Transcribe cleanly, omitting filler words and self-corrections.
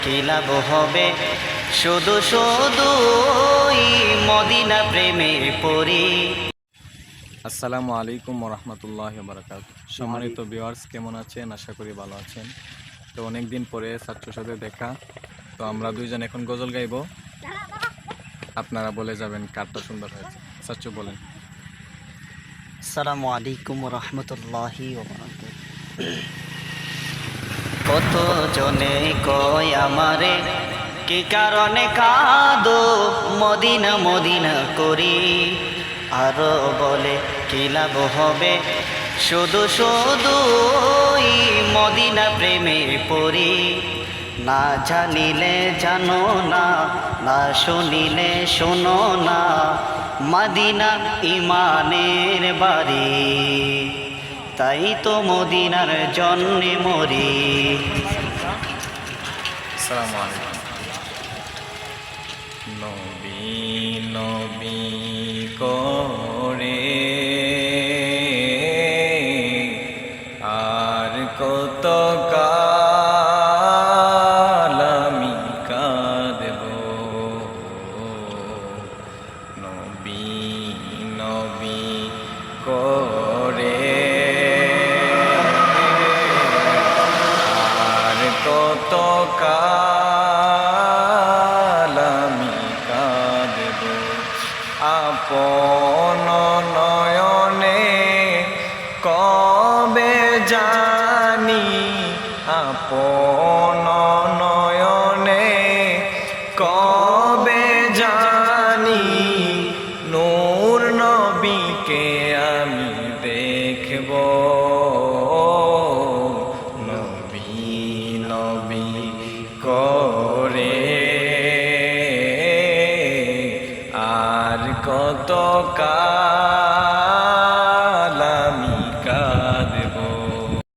কি লাভ হবে শুধু শুধু মদিনা প্রেমে পড়ি। আসসালামু আলাইকুম ওরহমতুল্লাহি ওয়া বারাকাতুহু। সম্মানিত ভিউয়ার্স, কেমন আছেন? আশা করি ভালো আছেন। তো অনেক দিন পরে ছাত্রর সাথে দেখা, তো আমরা দুইজন এখন গজল গাইবো। আপনারা বলে যাবেন কারটা সুন্দর হয়েছে। ছাত্র বলেন। আসসালামু আলাইকুম রহমতুল্লাহি কত জনে কয় আমারে কি কারণে কাঁদো মদিনা মদিনা করি, আরো বলে কি লাভ হবে শুধু শুধু মদিনা প্রেমে পড়ি। না জানিলে জানো না, না শুনিলে শোনো না, মদিনা ইমানের বাড়ি, তাই তো মদিনার জন্যে মরি। আসসালামু আলাইকুম। নবী নবী করে আর কত কাল আমি কাঁদব। নবী নবী করে আর কত কাল আমি কাঁদব। আপন নয়নে কবে জানি, আপন নয়নে কবে জানি নূর নবীকে আমি দেখব। নবী নবী করে আর কত কাল